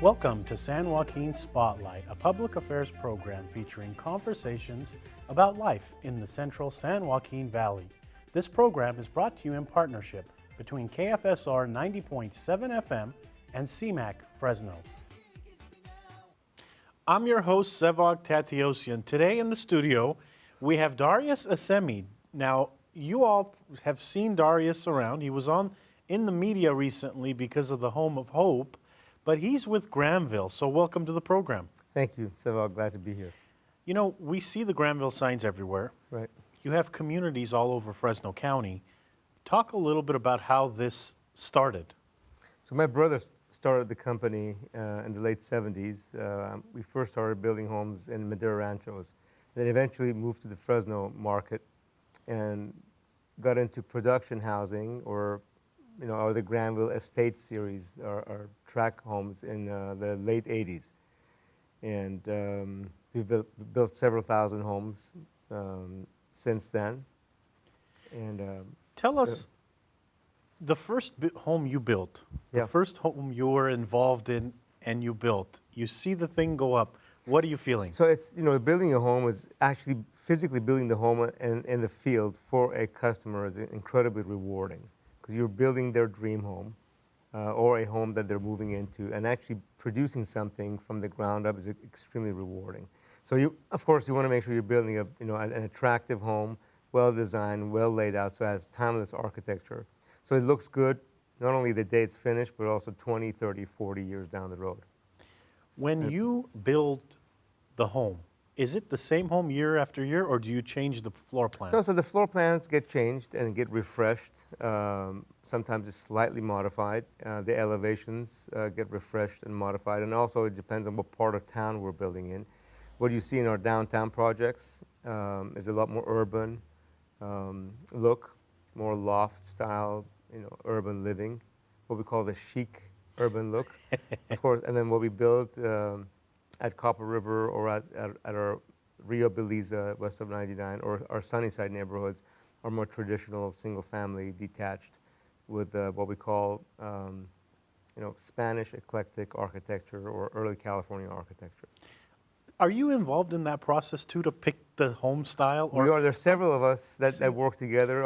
Welcome to San Joaquin Spotlight, a public affairs program featuring conversations about life in the central San Joaquin Valley. This program is brought to you in partnership between KFSR 90.7 FM and CMAC Fresno. I'm your host, Sevag Tateosian. Today in the studio, we have Darius Assemi. Now, you all have seen Darius around. He was in the media recently because of the Home of Hope, but he's with Granville, so welcome to the program. Thank you, Sevag. Glad to be here. You know, we see the Granville signs everywhere. Right. You have communities all over Fresno County. Talk a little bit about how this started. So my brother started the company in the late 70s. We first started building homes in Madera Ranchos, then eventually moved to the Fresno market and got into production housing, or the Granville Estate series, our track homes in the late 80s. And we've built several thousand homes since then. And tell us the first home you built, the first home you were involved in and you built. You see the thing go up. What are you feeling? So it's, building a home is actually physically building the home in the field for a customer is incredibly rewarding, because you're building their dream home or a home that they're moving into, and actually producing something from the ground up is extremely rewarding. So of course, you want to make sure you're building an attractive home, well designed, well laid out, so it has timeless architecture. So it looks good, not only the day it's finished, but also 20, 30, 40 years down the road. When you build the home, is it the same home year after year, or do you change the floor plan? No, so the floor plans get changed and get refreshed. Sometimes it's slightly modified. The elevations get refreshed and modified, and also it depends on what part of town we're building in. What you see in our downtown projects is a lot more urban look, more loft style, urban living, what we call the chic urban look, of course. And then what we build at Copper River or at our Rio Beliza, west of 99, or our Sunnyside neighborhoods are more traditional, single-family, detached, with what we call, Spanish eclectic architecture or early California architecture. Are you involved in that process too, to pick the home style? We are. There's several of us that work together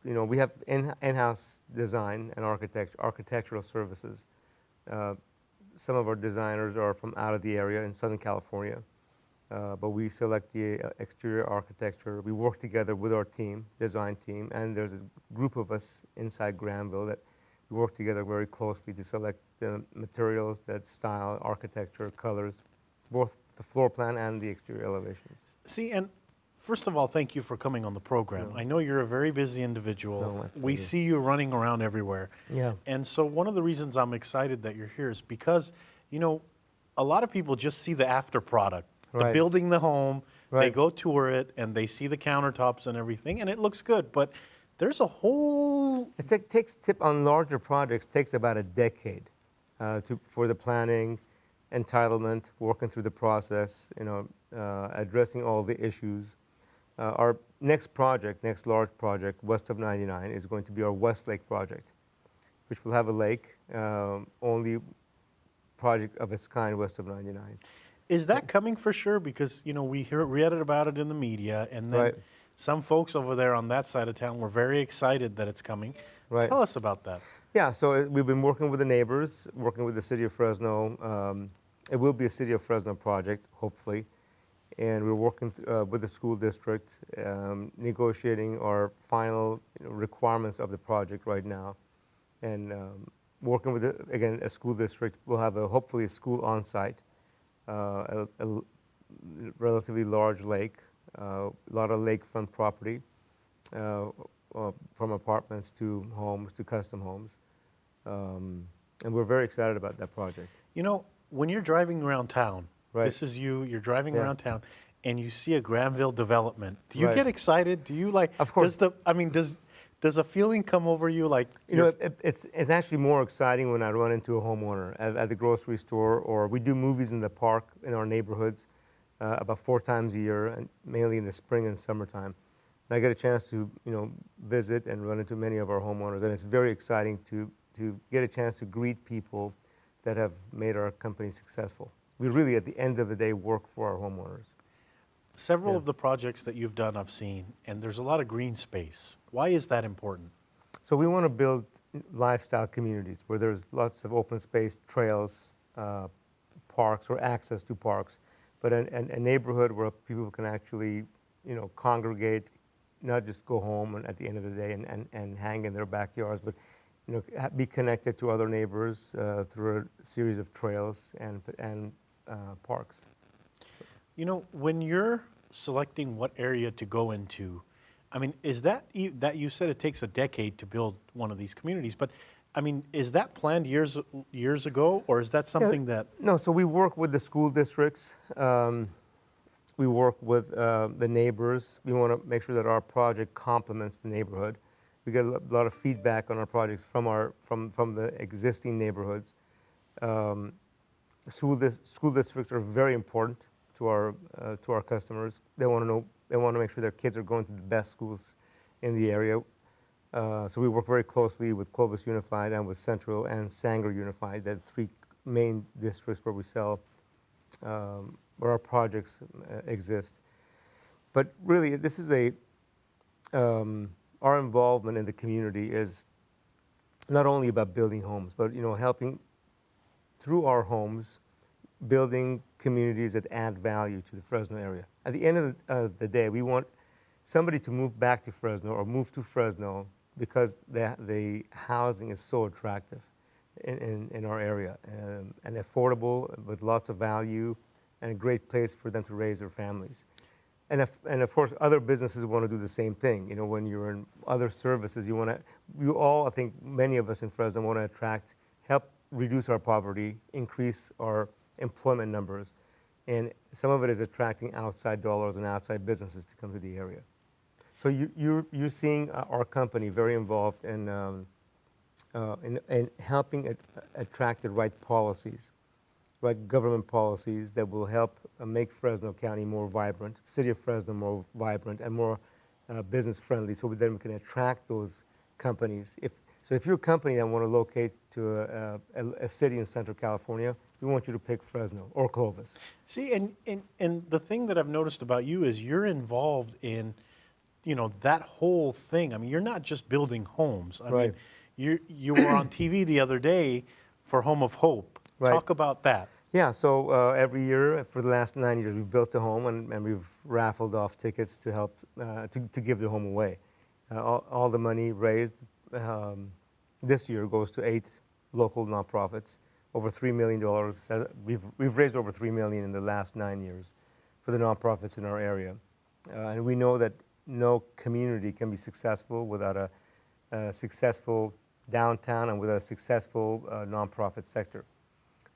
we have in-house design and architectural services. Some of our designers are from out of the area in Southern California, but we select the exterior architecture. We work together with our design team, and there's a group of us inside Granville that we work together very closely to select the materials, that style, architecture, colors, both the floor plan and the exterior elevations. See, and first of all, thank you for coming on the program. I know you're a very busy individual. We see you running around everywhere. Yeah. And so one of the reasons I'm excited that you're here is because, a lot of people just see the after product, the building the home, they go tour it, and they see the countertops and everything, and it looks good. But there's a whole... On larger projects, takes about a decade for the planning, entitlement, working through the process, addressing all the issues. Our next large project, west of 99, is going to be our Westlake project, which will have a lake, only project of its kind west of 99. Is that coming for sure? Because, we read about it in the media, and then some folks over there on that side of town were very excited that it's coming. Tell us about that. Yeah, so we've been working with the neighbors, working with the city of Fresno. It will be a city of Fresno project, hopefully. And we're working with the school district, negotiating our final requirements of the project right now. And working with, a school district. We'll have hopefully a school on site, a relatively large lake, a lot of lakefront property, from apartments to homes, to custom homes. And we're very excited about that project. When you're driving around town, this is you're driving around town, and you see a Granville development. Do you get excited? Do you Of course. Does a feeling come over you like... It's actually more exciting when I run into a homeowner at the grocery store, or we do movies in the park in our neighborhoods about 4 times a year, and mainly in the spring and summertime. And I get a chance to visit and run into many of our homeowners, and it's very exciting to get a chance to greet people that have made our company successful. We really, at the end of the day, work for our homeowners. Several Yeah. of the projects that you've done I've seen, and there's a lot of green space. Why is that important? So we want to build lifestyle communities where there's lots of open space, trails, parks, or access to parks, but a neighborhood where people can actually, congregate, not just go home and at the end of the day and hang in their backyards, but be connected to other neighbors through a series of trails and parks. When you're selecting what area to go into, I mean, is that you said it takes a decade to build one of these communities, but I mean, is that planned years ago, or is that something that? No, so we work with the school districts. We work with the neighbors. We want to make sure that our project complements the neighborhood. We get a lot of feedback on our projects from the existing neighborhoods. School districts are very important to our customers. They want to make sure their kids are going to the best schools in the area. So we work very closely with Clovis Unified and with Central and Sanger Unified, the three main districts where we sell, where our projects exist. But really, this is our involvement in the community is not only about building homes, but helping through our homes, building communities that add value to the Fresno area. At the end of the day, we want somebody to move back to Fresno or move to Fresno because the housing is so attractive in our area and affordable with lots of value and a great place for them to raise their families. And of course, other businesses want to do the same thing. When you're in other services, I think many of us in Fresno want to help reduce our poverty, increase our employment numbers, and some of it is attracting outside dollars and outside businesses to come to the area. So you're seeing our company very involved in helping attract the right policies, right government policies that will help make Fresno County more vibrant, city of Fresno more vibrant and more business friendly, so then we can attract those companies. If you're a company that want to locate to a city in Central California, we want you to pick Fresno or Clovis. See, and the thing that I've noticed about you is you're involved in, that whole thing. I mean, you're not just building homes. I Right. mean, you were on TV the other day for Home of Hope. Right. Talk about that. Yeah, so every year for the last 9 years, we've built a home and we've raffled off tickets to help to give the home away. All the money raised this year goes to 8 local nonprofits. Over $3 million. We've raised over $3 million in the last 9 years for the nonprofits in our area, and we know that no community can be successful without a successful downtown and with a successful nonprofit sector.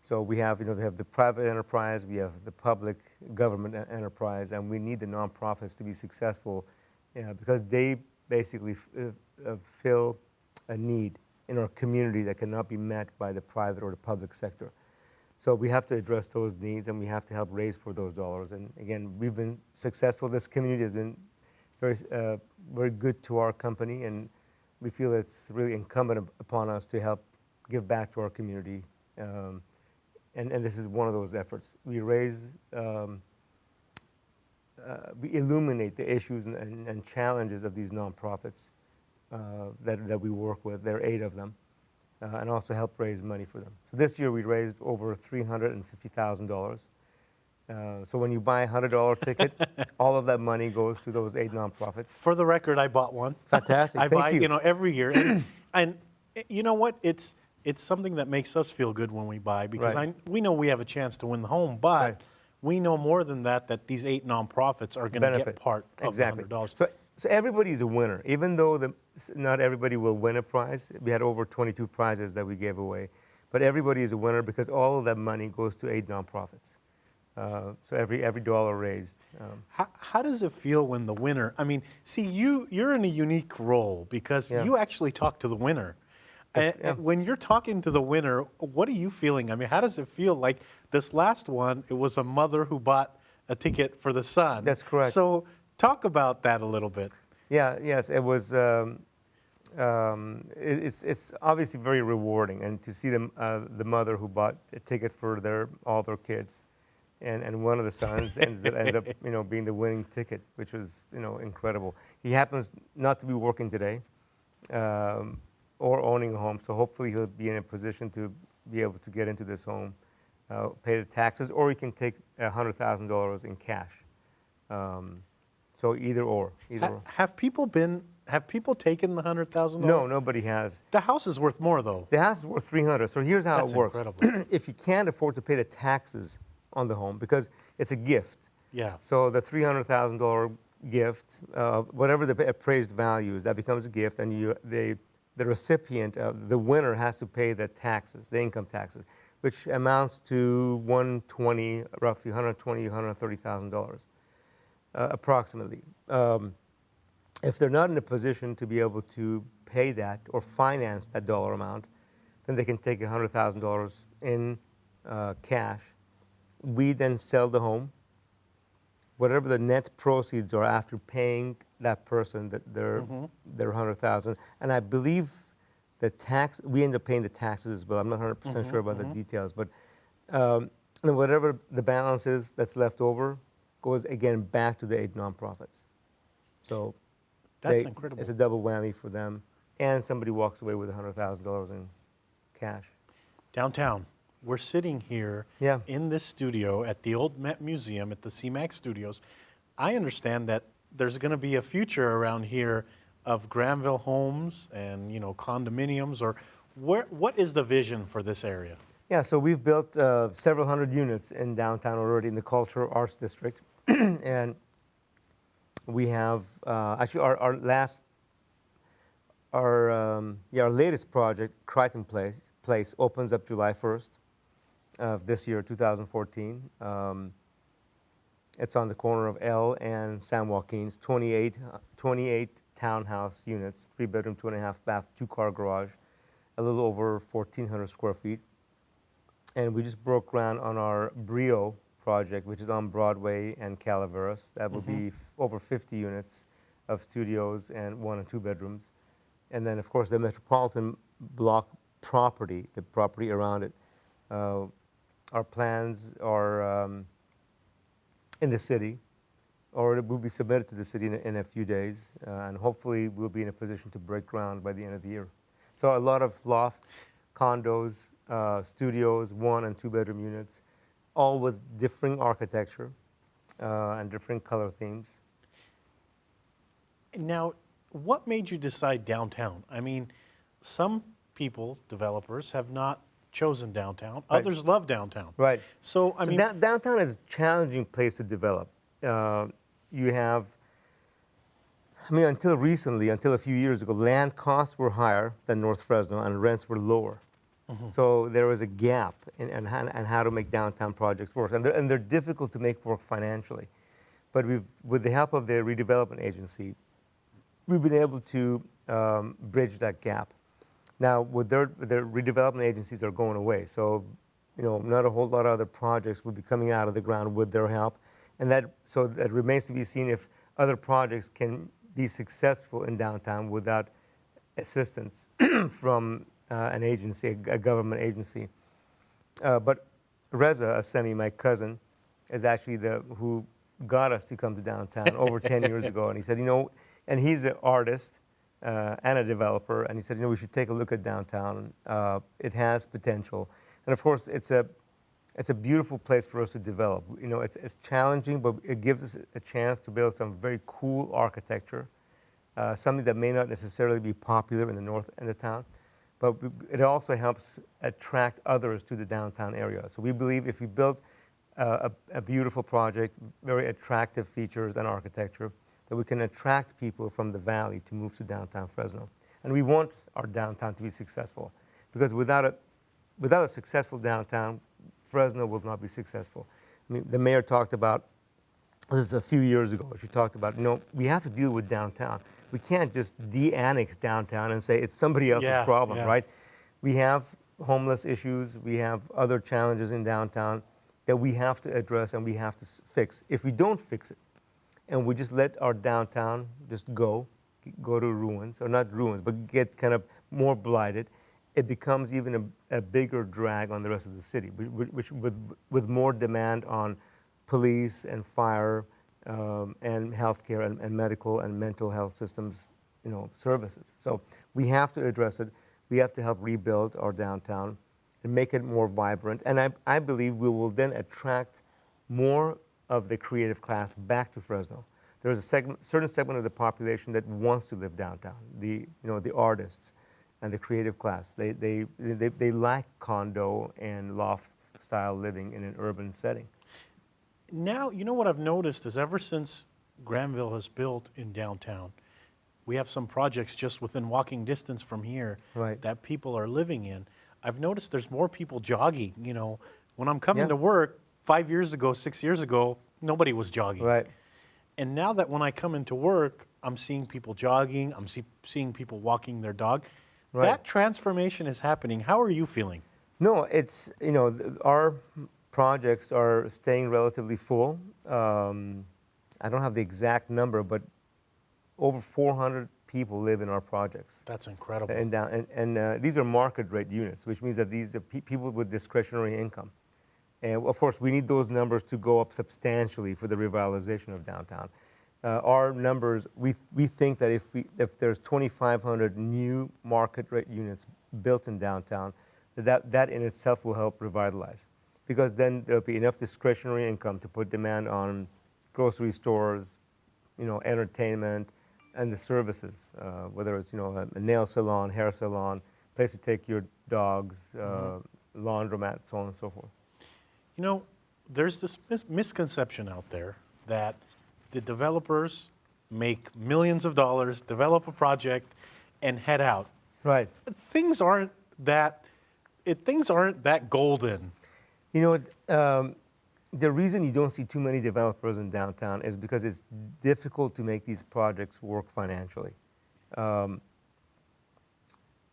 So we have the private enterprise, we have the public government enterprise, and we need the nonprofits to be successful because they basically fill a need in our community that cannot be met by the private or the public sector. So we have to address those needs and we have to help raise for those dollars. And again, we've been successful. This community has been very good to our company, and we feel it's really incumbent upon us to help give back to our community. And this is one of those efforts. We illuminate the issues and challenges of these nonprofits that we work with. There are 8 of them, and also help raise money for them. So this year we raised over $350,000. So when you buy a $100 ticket, all of that money goes to those 8 nonprofits. For the record, I bought one. Fantastic. I buy, Thank you. every year, and you know what? It's something that makes us feel good when we buy because Right. we know we have a chance to win the home, but Right. we know more than that these 8 nonprofits are going to get part of Exactly. the $100. So everybody's a winner, even though not everybody will win a prize. We had over 22 prizes that we gave away, but everybody is a winner because all of that money goes to 8 nonprofits. So every dollar raised. How does it feel when the winner? I mean, see, you're in a unique role because Yeah. you actually talk to the winner. And when you're talking to the winner, what are you feeling? I mean, how does it feel? Like this last one, it was a mother who bought a ticket for the son. That's correct. So talk about that a little bit. Yeah, yes, it was It's obviously very rewarding, and to see the mother who bought a ticket for all their kids, and one of the sons ends up being the winning ticket, which was incredible. He happens not to be working today, or owning a home, so hopefully he'll be in a position to be able to get into this home, pay the taxes, or he can take $100,000 in cash. So either or. Have people taken the $100,000? No, nobody has. The house is worth more, though. The house is worth $300. So here's how That's it works. incredible. If you can't afford to pay the taxes on the home, because it's a gift. Yeah. So the $300,000 gift, whatever the appraised value is, that becomes a gift, and the recipient, the winner, has to pay the taxes, the income taxes, which amounts to roughly $120,000, $130,000, approximately. If they're not in a position to be able to pay that or finance that dollar amount, then they can take $100,000 in cash. We then sell the home. Whatever the net proceeds are after paying that person their $100,000, and I believe we end up paying the taxes as well. I'm not 100% sure about the details, but and whatever the balance is that's left over goes again back to the 8 nonprofits. So that's incredible. It's a double whammy for them, and somebody walks away with $100,000 in cash. Downtown, we're sitting here Yeah. in this studio at the Old Met Museum at the CMAX Studios. I understand that there's going to be a future around here of Granville homes and condominiums, or what is the vision for this area? Yeah, so we've built several hundred units in downtown already in the Cultural Arts District, and we have actually our latest project, Crichton Place, opens up July 1st of this year, 2014. It's on the corner of L and San Joaquin. It's 28 townhouse units, 3-bedroom, 2.5-bath, 2-car garage, a little over 1,400 square feet. And we just broke ground on our Brio project, which is on Broadway and Calaveras. That will be over 50 units of studios and 1 and 2 bedrooms. And then, of course, the Metropolitan Block property, the property around it. Our plans are in the city, or it will be submitted to the city in a few days, and hopefully we'll be in a position to break ground by the end of the year. So a lot of lofts, condos, studios, 1 and 2 bedroom units, all with differing architecture and different color themes. Now, what made you decide downtown? I mean, some people, developers, have not chosen downtown. Right. Others love downtown. Right. So, I mean, downtown is a challenging place to develop. You have, until recently, until a few years ago, land costs were higher than North Fresno and rents were lower. So there was a gap in how to make downtown projects work. And they're difficult to make work financially. But with the help of the redevelopment agency, we've been able to bridge that gap. Now, with their redevelopment agencies are going away, so not a whole lot of other projects will be coming out of the ground with their help, and that remains to be seen if other projects can be successful in downtown without assistance from an agency, a government agency. But Reza Assemi, my cousin, is actually who got us to come to downtown over 10 years ago, and he said, and he's an artist and a developer, and he said, we should take a look at downtown. It has potential, and of course, it's a beautiful place for us to develop. It's challenging, but it gives us a chance to build some very cool architecture, something that may not necessarily be popular in the north end of town, but it also helps attract others to the downtown area. So we believe if we build a beautiful project, very attractive features and architecture, that we can attract people from the valley to move to downtown Fresno. And we want our downtown to be successful, because without a successful downtown, Fresno will not be successful. The mayor talked about, this is a few years ago, she talked about, we have to deal with downtown. We can't just de-annex downtown and say it's somebody else's problem, right? We have homeless issues, we have other challenges in downtown that we have to address and we have to fix. If we don't fix it, and we just let our downtown just go, go to ruins, or not ruins, but get kind of more blighted, it becomes even a bigger drag on the rest of the city, which with more demand on police and fire and healthcare and medical and mental health systems, services. So we have to address it. We have to help rebuild our downtown and make it more vibrant. And I believe we will then attract more of the creative class back to Fresno. There's a certain segment of the population that wants to live downtown, the artists and the creative class. They like condo and loft style living in an urban setting. Now, what I've noticed is ever since Granville has built in downtown, we have some projects just within walking distance from here Right. that people are living in. I've noticed there's more people jogging. When I'm coming Yeah. to work 5 years ago, 6 years ago, nobody was jogging. Right. And now that when I come into work, I'm seeing people jogging, I'm seeing people walking their dog. Right. That transformation is happening. How are you feeling? No, it's, our projects are staying relatively full. I don't have the exact number, but over 400 people live in our projects. That's incredible. And these are market rate units, which means that these are people with discretionary income. And of course, we need those numbers to go up substantially for the revitalization of downtown. Our numbers, we think that if there's 2,500 new market rate units built in downtown, that in itself will help revitalize. Because then there'll be enough discretionary income to put demand on grocery stores, entertainment, and the services, whether it's a nail salon, hair salon, place to take your dogs, laundromat, so on and so forth. There's this misconception out there that the developers make millions of dollars, develop a project, and head out. Right. Things aren't that golden. The reason you don't see too many developers in downtown is because it's difficult to make these projects work financially. I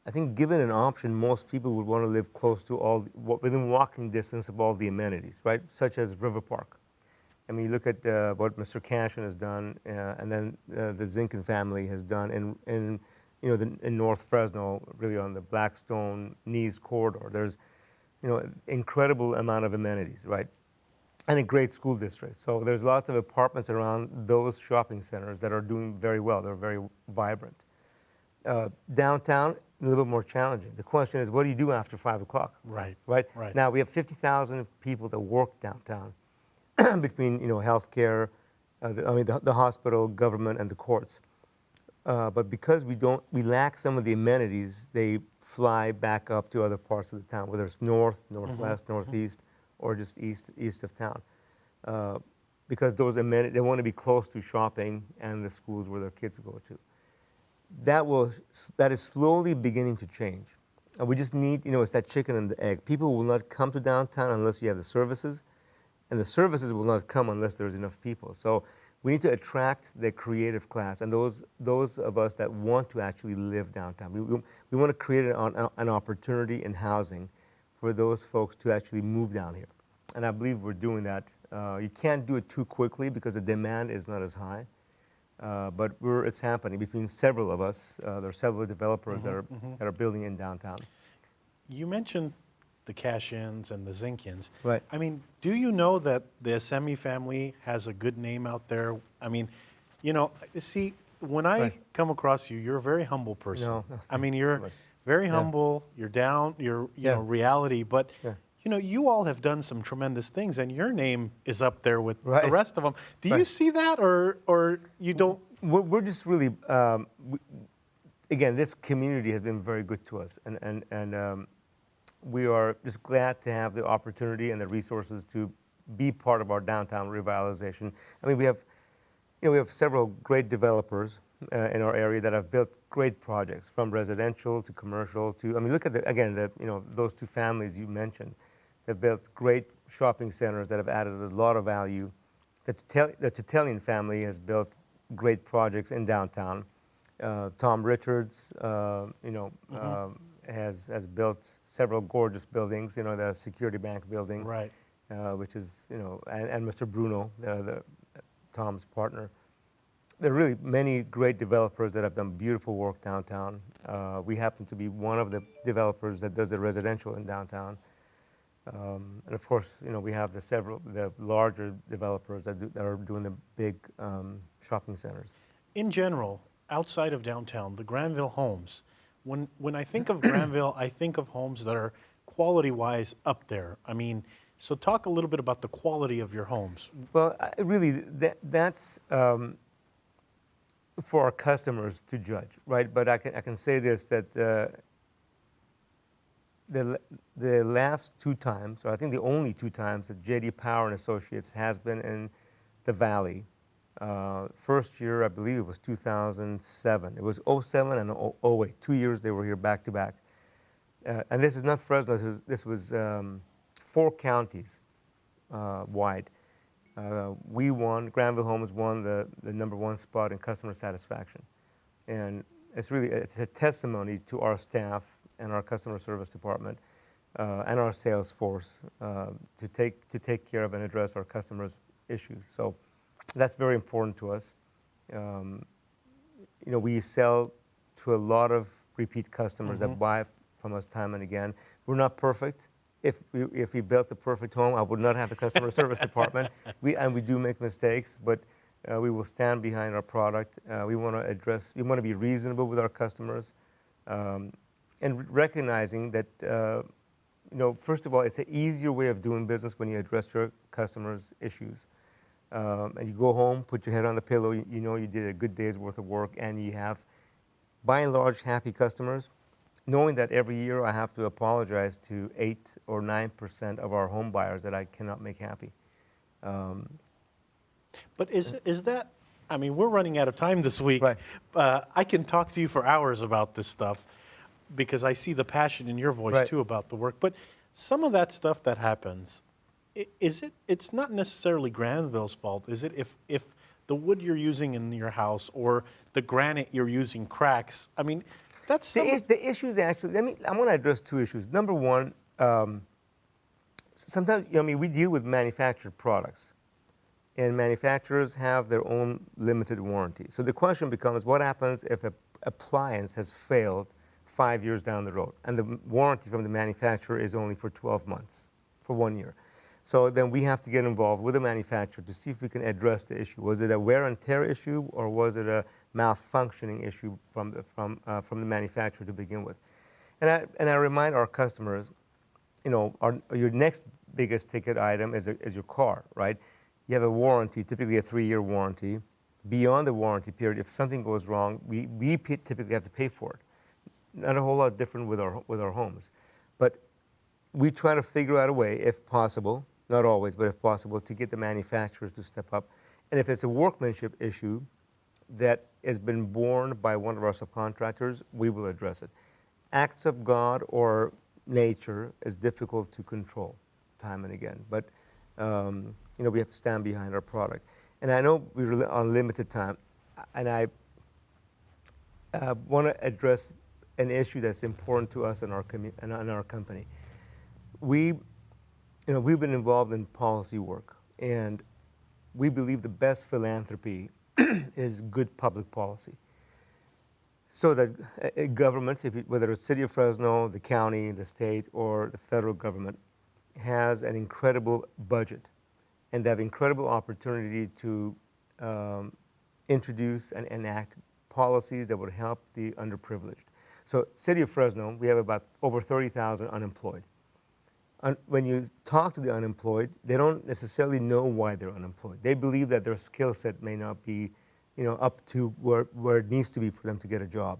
think given an option, most people would want to live close to within walking distance of all the amenities, right? Such as River Park. I mean, you look at what Mr. Cashin has done, and then the Zinkin family has done in North Fresno, really on the Blackstone Knees corridor. There's, incredible amount of amenities, right? And a great school district. So there's lots of apartments around those shopping centers that are doing very well. They're very vibrant. Downtown, a little bit more challenging. The question is, what do you do after 5 o'clock? Right. Right. Right. Now we have 50,000 people that work downtown, between healthcare, the hospital, government, and the courts. But because we lack some of the amenities, they fly back up to other parts of the town, whether it's north, northwest, northeast, or just east of town, because those amenities, they want to be close to shopping and the schools where their kids go to. That is slowly beginning to change. And we just need, it's that chicken and the egg. People will not come to downtown unless you have the services, and the services will not come unless there's enough people. So we need to attract the creative class and those of us that want to actually live downtown. We want to create an opportunity in housing for those folks to actually move down here. And I believe we're doing that. You can't do it too quickly because the demand is not as high. But it's happening between several of us. There are several developers that are building in downtown. You mentioned the Cash-ins and the Zinkins. Right. I mean, do you know that the Assemi family has a good name out there? I mean, see, when I come across you, you're a very humble person. No, I mean, you're very humble. You're down. You're reality. But you all have done some tremendous things, and your name is up there with the rest of them. Do you see that, or you don't? We're just really, again, this community has been very good to us, and we are just glad to have the opportunity and the resources to be part of our downtown revitalization. I mean, we have several great developers in our area that have built great projects, from residential to commercial to, look at those two families you mentioned. They've built great shopping centers that have added a lot of value. The Tateosian family has built great projects in downtown. Tom Richards, has built several gorgeous buildings. The Security Bank building, Right. Which is and Mr. Bruno, Tom's partner. there are really many great developers that have done beautiful work downtown. We happen to be one of the developers that does the residential in downtown. And of course, we have the larger developers that are doing the big shopping centers. In general, outside of downtown, the Granville homes, when I think of Granville, I think of homes that are quality-wise up there. I mean, so talk a little bit about the quality of your homes. Well, really, that's for our customers to judge, right? But I can say this, that the last two times, or I think the only two times that J.D. Power and Associates has been in the Valley, first year, I believe it was 2007. It was 07 and 08, 2 years they were here back to back. And this is not Fresno, this was 4 counties wide. We won, Granville Homes won the #1 spot in customer satisfaction. And it's a testimony to our staff and our customer service department and our sales force to take care of and address our customers' issues. So that's very important to us. We sell to a lot of repeat customers that buy from us time and again. We're not perfect. If we built the perfect home, I would not have the customer service department. We do make mistakes, but we will stand behind our product. We want to be reasonable with our customers, and recognizing that, first of all, it's an easier way of doing business when you address your customers' issues. And you go home, put your head on the pillow, you know you did a good day's worth of work, and you have, by and large, happy customers. Knowing that every year I have to apologize to 8 or 9% of our home buyers that I cannot make happy. But is that, I mean, we're running out of time this week. Right. I can talk to you for hours about this stuff because I see the passion in your voice Right. too about the work. But some of that stuff that happens, it's not necessarily Granville's fault, is it? If the wood you're using in your house or the granite you're using cracks, I mean, that's the issues actually. I want to address 2 issues. Number one, sometimes we deal with manufactured products, and manufacturers have their own limited warranty. So the question becomes, what happens if an appliance has failed 5 years down the road, and the warranty from the manufacturer is only for 12 months, for 1 year? So then we have to get involved with the manufacturer to see if we can address the issue. Was it a wear and tear issue, or was it a malfunctioning issue from the manufacturer to begin with? And I remind our customers, your next biggest ticket item is your car, right? You have a warranty, typically a 3-year warranty. Beyond the warranty period, if something goes wrong, we typically have to pay for it. Not a whole lot different with our homes, but we try to figure out a way, if possible, not always, but if possible, to get the manufacturers to step up. And if it's a workmanship issue that has been borne by one of our subcontractors, we will address it. Acts of God or nature is difficult to control time and again, but we have to stand behind our product. And I know we're on limited time, and I want to address an issue that's important to us and our company. We've been involved in policy work, and we believe the best philanthropy is good public policy. So that a government, whether it's City of Fresno, the county, the state, or the federal government, has an incredible budget, and they have incredible opportunity to introduce and enact policies that would help the underprivileged. So City of Fresno, we have about over 30,000 unemployed. When you talk to the unemployed, they don't necessarily know why they're unemployed. They believe that their skill set may not be, up to where it needs to be for them to get a job.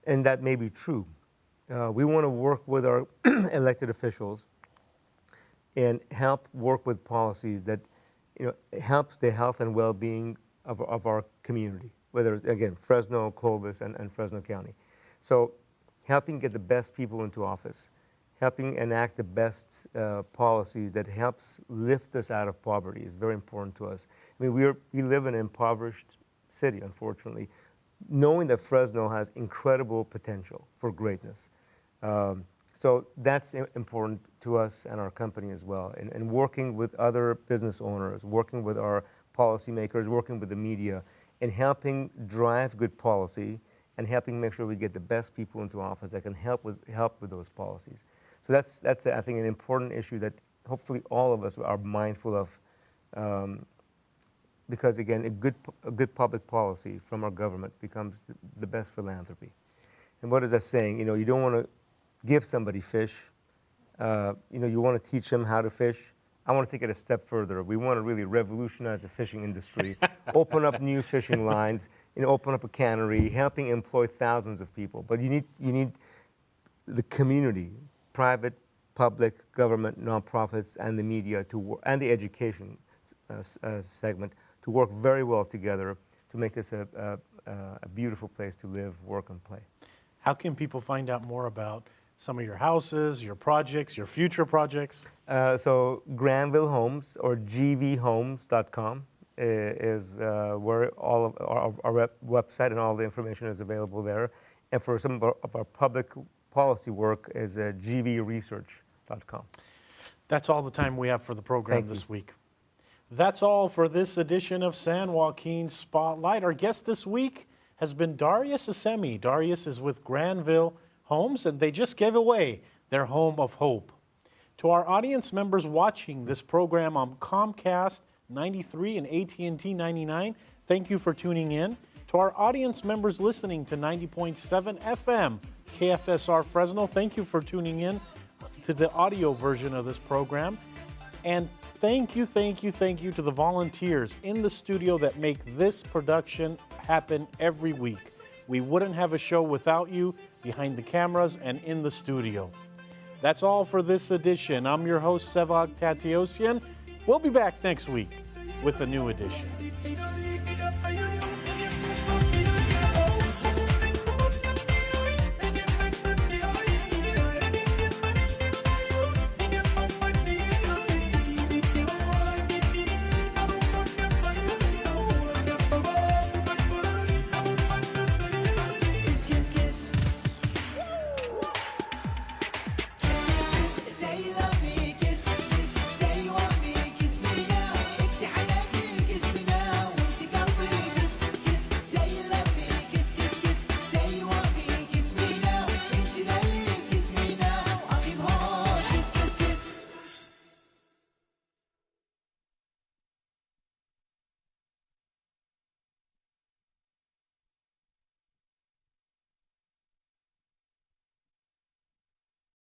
And that may be true. We want to work with our elected officials and help work with policies that, helps the health and well-being of our community, whether it's, again, Fresno, Clovis, and Fresno County. So helping get the best people into office, helping enact the best policies that helps lift us out of poverty is very important to us. I mean, we live in an impoverished city, unfortunately, knowing that Fresno has incredible potential for greatness. So that's important to us and our company as well. And working with other business owners, working with our policymakers, working with the media, in helping drive good policy and helping make sure we get the best people into office that can help with those policies. So that's I think, an important issue that hopefully all of us are mindful of, because again, a good public policy from our government becomes the best philanthropy. And what is that saying? You don't want to give somebody fish. You want to teach them how to fish. I want to take it a step further. We want to really revolutionize the fishing industry, open up new fishing lines, open up a cannery, helping employ thousands of people. But you need the community, private, public, government, nonprofits, and the media and the education segment to work very well together to make this a beautiful place to live, work, and play. How can people find out more about some of your houses, your projects, your future projects? So Granville Homes, or gvhomes.com, is where all of our website and all the information is available there. And for some of our public policy work is gvresearch.com. That's all the time we have for the program this week. That's all for this edition of San Joaquin Spotlight. Our guest this week has been Darius Assemi. Darius is with Granville Homes, and they just gave away their home of hope. To our audience members watching this program on Comcast 93 and AT&T 99, thank you for tuning in. To our audience members listening to 90.7 FM KFSR Fresno, thank you for tuning in to the audio version of this program. And thank you to the volunteers in the studio that make this production happen every week. We wouldn't have a show without you behind the cameras and in the studio. That's all for this edition. I'm your host, Sevag Tateosian. We'll be back next week with a new edition.